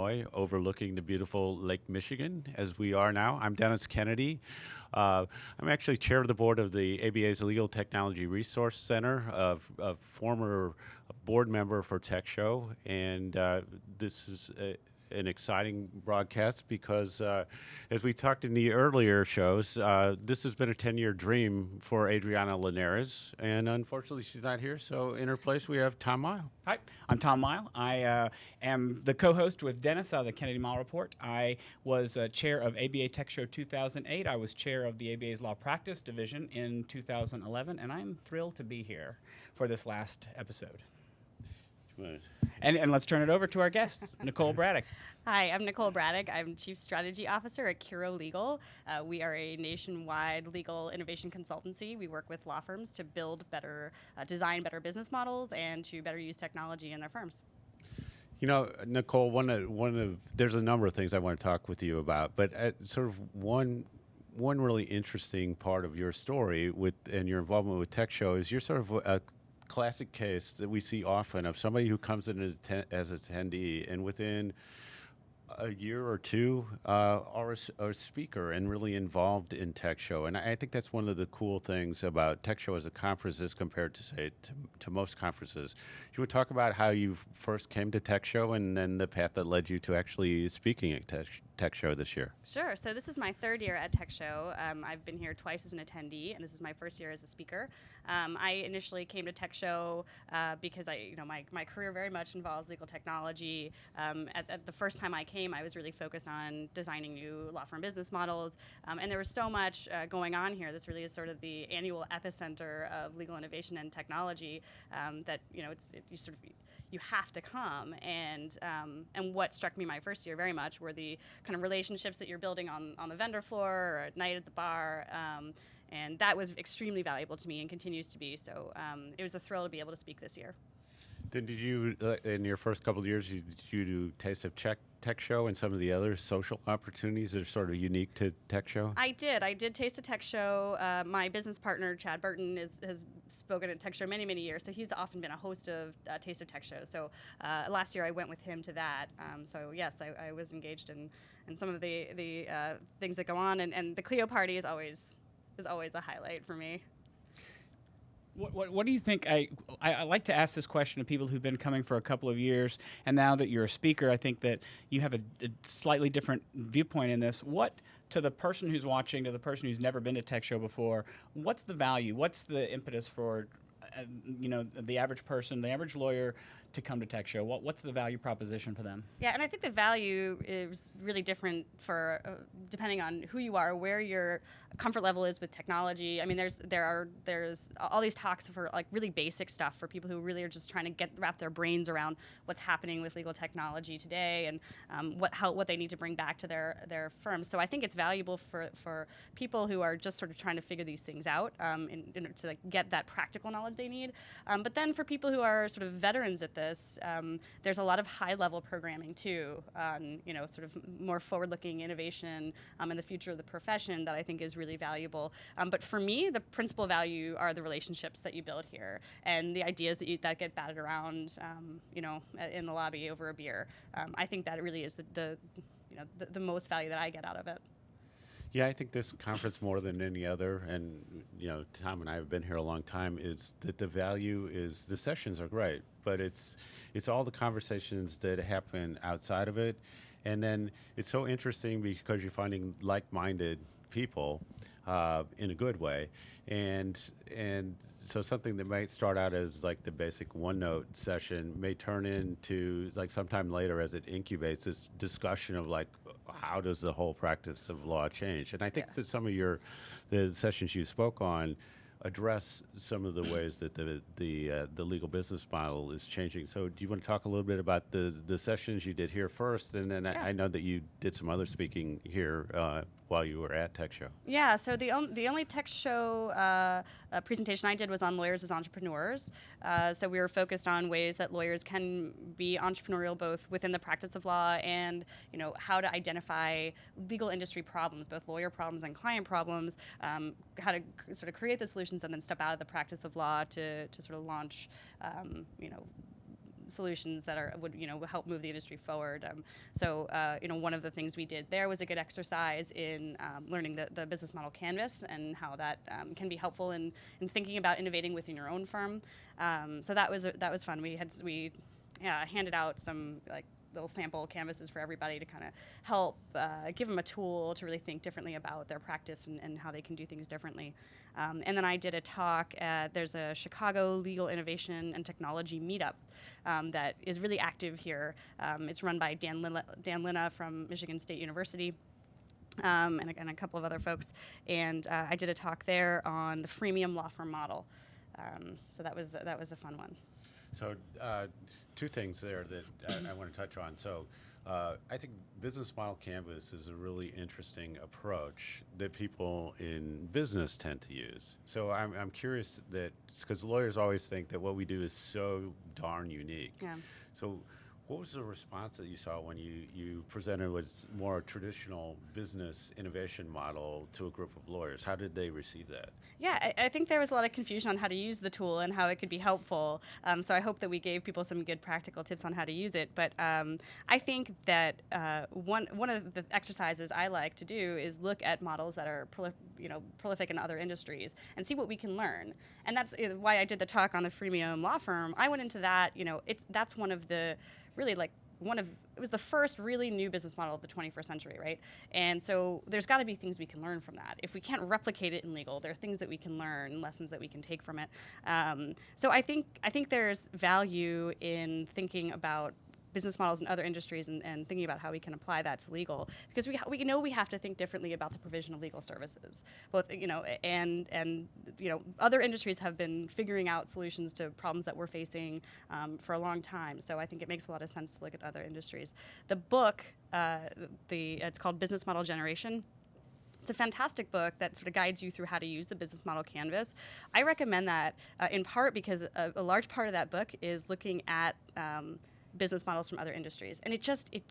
Illinois, overlooking the beautiful Lake Michigan, as we are now. I'm Dennis Kennedy. I'm actually chair of the board of the ABA's Legal Technology Resource Center, a former board member for TechShow, and this is an exciting broadcast because, as we talked in the earlier shows, this has been a 10-year dream for Adriana Linares, and unfortunately she's not here, so in her place we have Tom Mighell. Hi, I'm Tom Mighell. I am the co-host with Dennis of the Kennedy Mighell Report. I was chair of ABA TechShow 2008. I was chair of the ABA's Law Practice Division in 2011, and I'm thrilled to be here for this last episode. And let's turn it over to our guest, Nicole Bradick. Hi, I'm Nicole Bradick. I'm Chief Strategy Officer at CureLegal. We are a nationwide legal innovation consultancy. We work with law firms to build better, design better business models and to better use technology in their firms. You know, Nicole, there's a number of things I want to talk with you about, but sort of one really interesting part of your story and your involvement with TechShow is you're sort of a classic case that we see often of somebody who comes in as an attendee and within a year or two are a speaker and really involved in TechShow. And I think that's one of the cool things about TechShow as a conference as compared to, say, to most conferences. You would talk about how you first came to TechShow and then the path that led you to actually speaking at TechShow this year. Sure. So this is my third year at TechShow. I've been here twice as an attendee, and this is my first year as a speaker. I initially came to TechShow because my career very much involves legal technology. At the first time I came, I was really focused on designing new law firm business models, and there was so much going on here. This really is sort of the annual epicenter of legal innovation and technology that you have to come. And what struck me my first year very much were the kind of relationships that you're building on the vendor floor or at night at the bar. And that was extremely valuable to me and continues to be. So it was a thrill to be able to speak this year. Then did you, in your first couple of years, did you do Taste of TechShow and some of the other social opportunities that are sort of unique to TechShow? I did Taste of TechShow. My business partner, Chad Burton, has spoken at TechShow many, many years, so he's often been a host of Taste of TechShow. So last year I went with him to that. So yes, I was engaged in some of the things that go on, and the Clio party is always a highlight for me. What do you think? I like to ask this question to people who've been coming for a couple of years, and now that you're a speaker, I think that you have a slightly different viewpoint in this. What, to the person who's watching, to the person who's never been to TechShow before, what's the value? What's the impetus for the average person, the average lawyer, to come to TechShow? What's the value proposition for them? Yeah, and I think the value is really different for depending on who you are, where your comfort level is with technology. I mean, there's all these talks for like really basic stuff for people who really are just trying to wrap their brains around what's happening with legal technology today and what they need to bring back to their firms. So I think it's valuable for people who are just sort of trying to figure these things out to like get that practical knowledge they need. But then for people who are sort of veterans at this, there's a lot of high-level programming too on sort of more forward-looking innovation and the future of the profession that I think is really valuable. But for me, the principal value are the relationships that you build here and the ideas that get batted around, in the lobby over a beer. I think that it really is the most value that I get out of it. Yeah, I think this conference more than any other, and Tom and I have been here a long time, is that the value is the sessions are great, but it's all the conversations that happen outside of it, and then it's so interesting because you're finding like-minded people in a good way, and so something that might start out as like the basic OneNote session may turn into like sometime later as it incubates this discussion of like how does the whole practice of law change. And I think that some of the sessions you spoke on address some of the ways that the legal business model is changing. So do you want to talk a little bit about the sessions you did here first, and then I know that you did some other speaking here while you were at TechShow. Yeah, so the only TechShow presentation I did was on lawyers as entrepreneurs. So we were focused on ways that lawyers can be entrepreneurial both within the practice of law and how to identify legal industry problems, both lawyer problems and client problems, how to sort of create the solutions and then step out of the practice of law to sort of launch solutions that would help move the industry forward. One of the things we did there was a good exercise in learning the business model canvas and how that can be helpful in thinking about innovating within your own firm. So that was fun. We handed out some little sample canvases for everybody to kind of help give them a tool to really think differently about their practice and how they can do things differently. And then I did a talk there's a Chicago Legal Innovation and Technology Meetup that is really active here. It's run by Dan Linna from Michigan State University. And a couple of other folks. And I did a talk there on the Freemium Law Firm model. So that was a fun one. So two things there that I want to touch on. So I think business model canvas is a really interesting approach that people in business tend to use. So I'm curious that, because lawyers always think that what we do is so darn unique. Yeah. So what was the response that you saw when you presented what's more traditional business innovation model to a group of lawyers? How did they receive that? Yeah, I think there was a lot of confusion on how to use the tool and how it could be helpful. So I hope that we gave people some good practical tips on how to use it. But I think that one of the exercises I like to do is look at models that are prolific in other industries and see what we can learn. And that's why I did the talk on the Freemium Law Firm. I went into that. That's one of the really it was the first really new business model of the 21st century, right? And so there's got to be things we can learn from that. If we can't replicate it in legal, there are things that we can learn, lessons that we can take from it. So I think there's value in thinking about business models in other industries and thinking about how we can apply that to legal, because we know we have to think differently about the provision of legal services. Both and other industries have been figuring out solutions to problems that we're facing for a long time. So I think it makes a lot of sense to look at other industries. The book, it's called Business Model Generation. It's a fantastic book that sort of guides you through how to use the business model canvas. I recommend that in part because a large part of that book is looking at business models from other industries, and it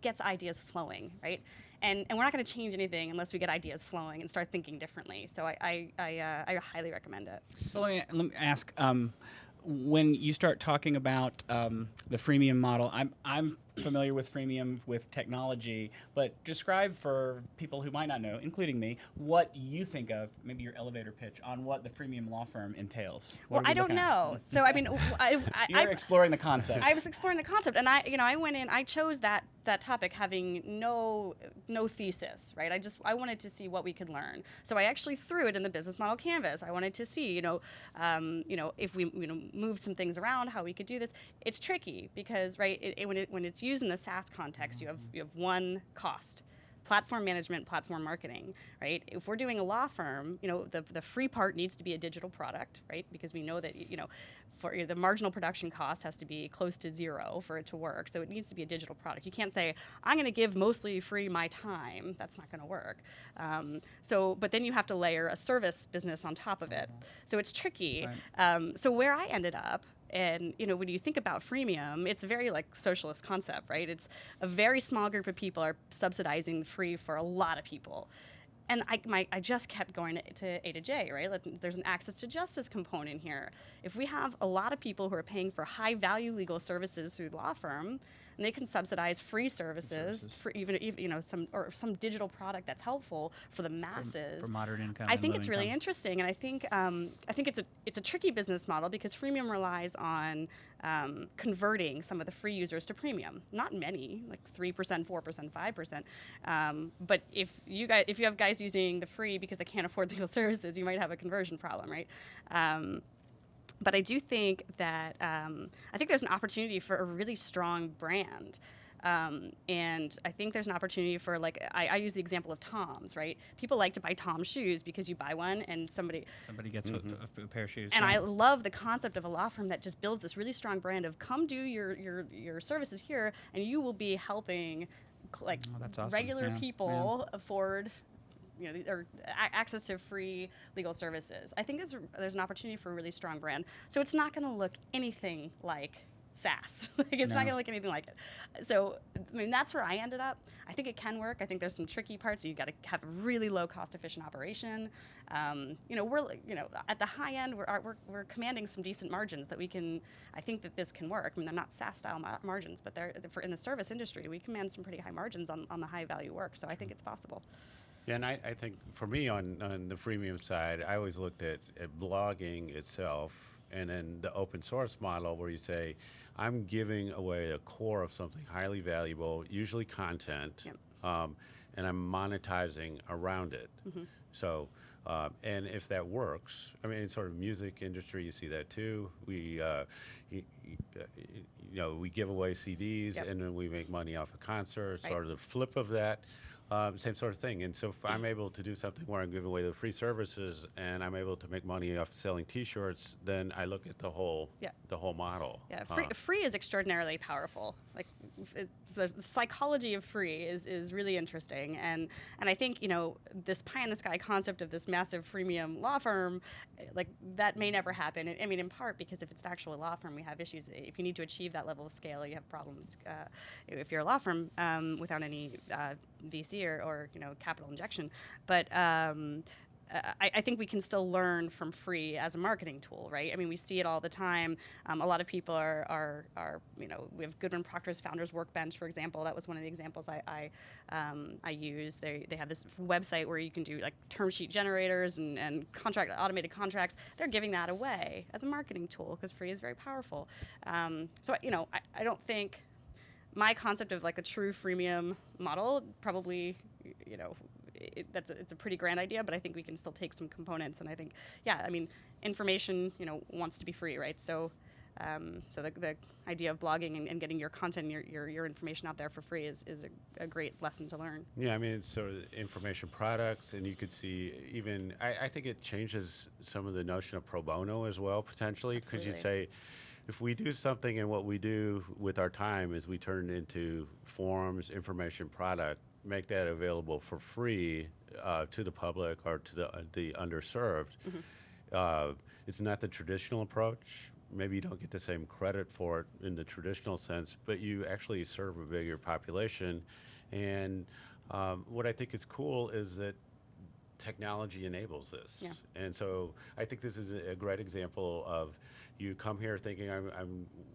gets ideas flowing, right? And we're not going to change anything unless we get ideas flowing and start thinking differently. So I highly recommend it. So let me ask, when you start talking about the freemium model, I'm familiar with freemium with technology, but describe for people who might not know, including me, what you think of, maybe your elevator pitch on what the freemium law firm entails. Well, I don't know. So I mean, you're exploring the concept. I was exploring the concept, and I went in. I chose that topic having no thesis, right? I wanted to see what we could learn. So I actually threw it in the business model canvas. I wanted to see, if we moved some things around, how we could do this. It's tricky because, right, when it's used in the SaaS context, you have one cost: platform management, platform marketing, right? If we're doing a law firm, the free part needs to be a digital product, right? Because we know that, for the marginal production cost has to be close to zero for it to work. So it needs to be a digital product. You can't say, I'm going to give mostly free my time. That's not going to work. But then you have to layer a service business on top of it. So it's tricky. Right. So where I ended up, and when you think about freemium, it's a very socialist concept, right? It's a very small group of people are subsidizing free for a lot of people. And I just kept going to A to J, right? There's an access to justice component here. If we have a lot of people who are paying for high value legal services through the law firm, and they can subsidize free services for even some digital product that's helpful for the masses. For moderate income. I think it's really interesting, and I think it's a tricky business model because freemium relies on converting some of the free users to premium. Not many, 3%, 4%, 5%. But if you have guys using the free because they can't afford legal services, you might have a conversion problem, right? But I do think that I think there's an opportunity for a really strong brand. And I think there's an opportunity for I use the example of Tom's, right? People like to buy Tom's shoes because you buy one and somebody gets a pair of shoes. And I love the concept of a law firm that just builds this really strong brand of come do your services here and you will be helping that's awesome. regular people afford or access to free legal services. I think there's an opportunity for a really strong brand. So it's not going to look anything like SaaS. Like it's not No. going to look anything like it. So, I mean, that's where I ended up. I think it can work. I think there's some tricky parts. You got to have a really low cost efficient operation. We're at the high end, we're commanding some decent margins that we can. I think that this can work. I mean, they're not SaaS style margins, but they're in the service industry. We command some pretty high margins on the high value work. So I think it's possible. Yeah, and I think for me on the freemium side, I always looked at blogging itself and then the open source model where you say, I'm giving away a core of something highly valuable, usually content, Yep. and I'm monetizing around it. So, and if that works, I mean, in sort of music industry, you see that too. We, we give away CDs Yep. and then we make money off of concerts, Right. or the flip of that. Same sort of thing. And so if I'm able to do something where I'm giving away the free services and I'm able to make money off selling T-shirts, then I look at the whole Yeah. model. Yeah, free is extraordinarily powerful. Like, the psychology of free is really interesting, and I think this pie in the sky concept of this massive freemium law firm, like that may never happen. I mean, in part because if it's an actual law firm, we have issues. If you need to achieve that level of scale, you have problems. If you're a law firm without any VC or capital injection, but. I think we can still learn from free as a marketing tool, right? I mean, we see it all the time. A lot of people are we have Goodwin Procter's Founders Workbench, for example. That was one of the examples I use. They have this website where you can do like term sheet generators and automated contracts. They're giving that away as a marketing tool because free is very powerful. So I don't think my concept of like a true freemium model probably it's a pretty grand idea, but I think we can still take some components. And I think, information, wants to be free, right? So, the idea of blogging and getting your content, your information out there for free is a great lesson to learn. Yeah, I mean, it's sort of information products, and you could see even, I think it changes some of the notion of pro bono as well, potentially, because you'd say, if we do something and what we do with our time is we turn it into forms, information product, make that available for free to the public or to the underserved. It's not the traditional approach. Maybe you don't get the same credit for it in the traditional sense, but you actually serve a bigger population. And what I think is cool is that technology enables this. Yeah. And so I think this is a great example of you come here thinking I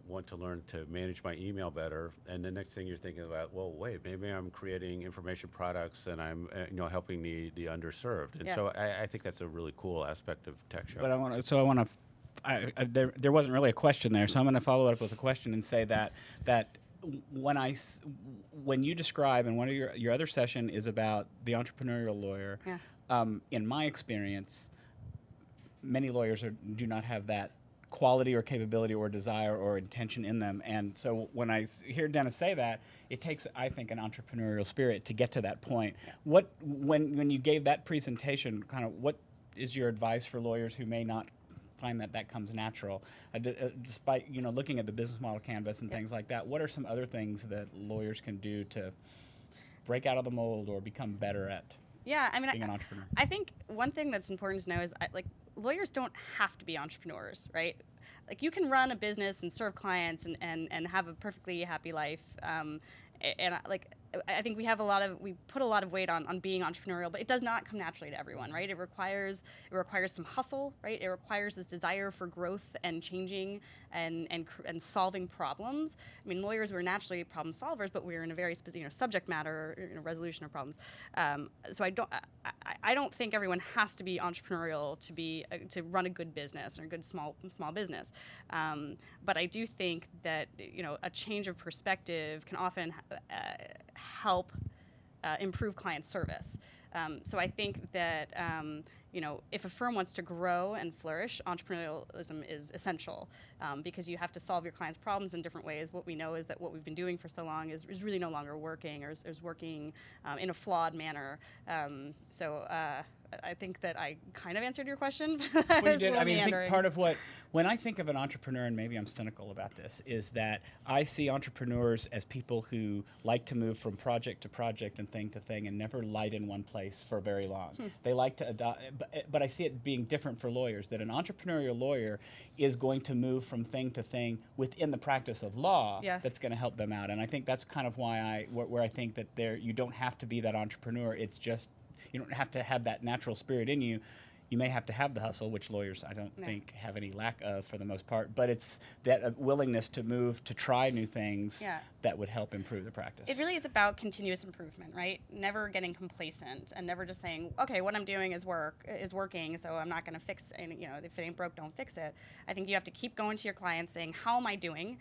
want to learn to manage my email better, and the next thing you're thinking about, well, wait, maybe I'm creating information products and I'm helping the underserved. And so I think that's a really cool aspect of TechShow. But there wasn't really a question there, so I'm going to follow up with a question and say that when you describe, and one of your other session is about the entrepreneurial lawyer. Yeah. In my experience, many lawyers do not have that quality or capability or desire or intention in them. And so when I hear Dennis say that, it takes, I think, an entrepreneurial spirit to get to that point. Yeah. When you gave that presentation, kind of what is your advice for lawyers who may not find that comes natural, despite looking at the business model canvas and things like that? What are some other things that lawyers can do to break out of the mold or become better at being an entrepreneur? I think one thing that's important to know is lawyers don't have to be entrepreneurs, right? Like, you can run a business and serve clients and have a perfectly happy life. I think we put a lot of weight on being entrepreneurial, but it does not come naturally to everyone, right? It requires some hustle, right? It requires this desire for growth and changing and solving problems. I mean, lawyers, we're naturally problem solvers, but we're in a very specific, subject matter, resolution of problems. So I don't think everyone has to be entrepreneurial to run a good business or a good small business. But I do think that a change of perspective can often help improve client service. So I think that if a firm wants to grow and flourish, entrepreneurialism is essential because you have to solve your clients' problems in different ways. What we know is that what we've been doing for so long is really no longer working, or is working in a flawed manner. I think that I kind of answered your question. Well, you did. I mean, I think part of when I think of an entrepreneur, and maybe I'm cynical about this, is that I see entrepreneurs as people who like to move from project to project and thing to thing and never light in one place for very long. They like to adopt, but I see it being different for lawyers, that an entrepreneurial lawyer is going to move from thing to thing within the practice of law that's going to help them out. And I think that's kind of why where I think that you don't have to be that entrepreneur. It's just, you don't have to have that natural spirit in you. You may have to have the hustle, which lawyers I don't think have any lack of for the most part, but it's that willingness to move, to try new things that would help improve the practice. It really is about continuous improvement, right? Never getting complacent and never just saying, okay, what I'm doing is working, so I'm not going to fix it. You know, if it ain't broke, don't fix it. I think you have to keep going to your clients saying, how am I doing?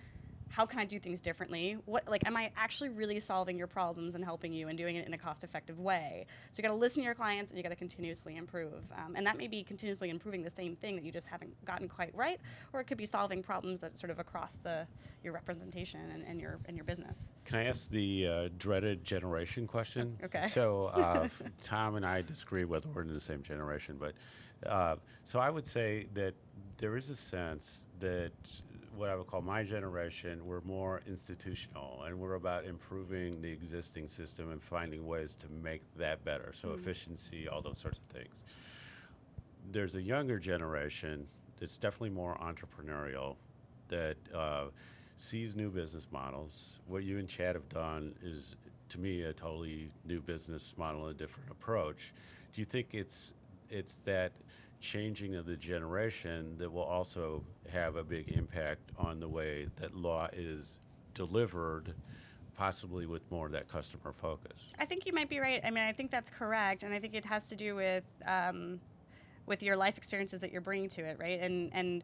How can I do things differently? Am I actually really solving your problems and helping you and doing it in a cost-effective way? So you got to listen to your clients and you got to continuously improve. And that may be continuously improving the same thing that you just haven't gotten quite right, or it could be solving problems that sort of across your representation and your business. Can I ask the dreaded generation question? Okay. So Tom and I disagree whether we're in the same generation, but so I would say that there is a sense that what I would call my generation, we're more institutional, and we're about improving the existing system and finding ways to make that better. So efficiency, all those sorts of things. There's a younger generation that's definitely more entrepreneurial, that sees new business models. What you and Chad have done is, to me, a totally new business model, a different approach. Do you think it's that changing of the generation that will also have a big impact on the way that law is delivered, possibly with more of that customer focus? I think you might be right. I mean, I think that's correct, and I think it has to do with your life experiences that you're bringing to it, right? And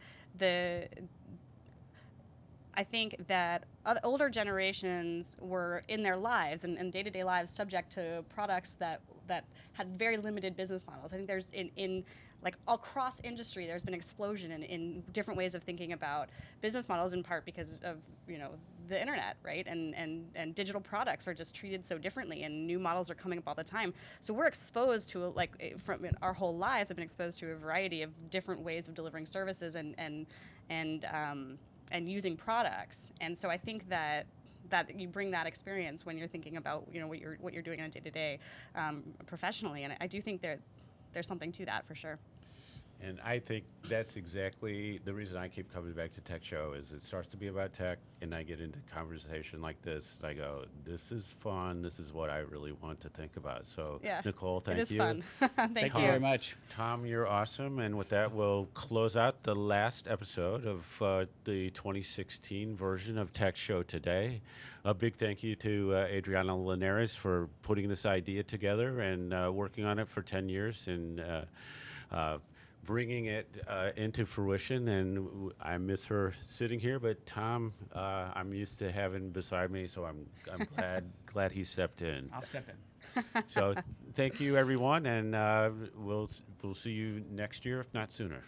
I think that older generations were in their lives and day-to-day lives subject to products that had very limited business models. I think there's in like across industry, there's been an explosion in different ways of thinking about business models, in part because of the internet, right? And digital products are just treated so differently, and new models are coming up all the time. So we're exposed to from our whole lives have been exposed to a variety of different ways of delivering services and using products. And so I think that you bring that experience when you're thinking about what you're doing on a day-to-day professionally, and I do think there's something to that for sure. And I think that's exactly the reason I keep coming back to Tech Show, is it starts to be about tech, and I get into conversation like this, and I go, this is fun, this is what I really want to think about. So Nicole, thank you. It is fun. Thank you very much. Tom, you're awesome. And with that, we'll close out the last episode of the 2016 version of Tech Show today. A big thank you to Adriana Linares for putting this idea together and working on it for 10 years and bringing it into fruition. And I miss her sitting here, but Tom, I'm used to having beside me, so I'm glad he stepped in. I'll step in. So thank you, everyone, and we'll see you next year, if not sooner.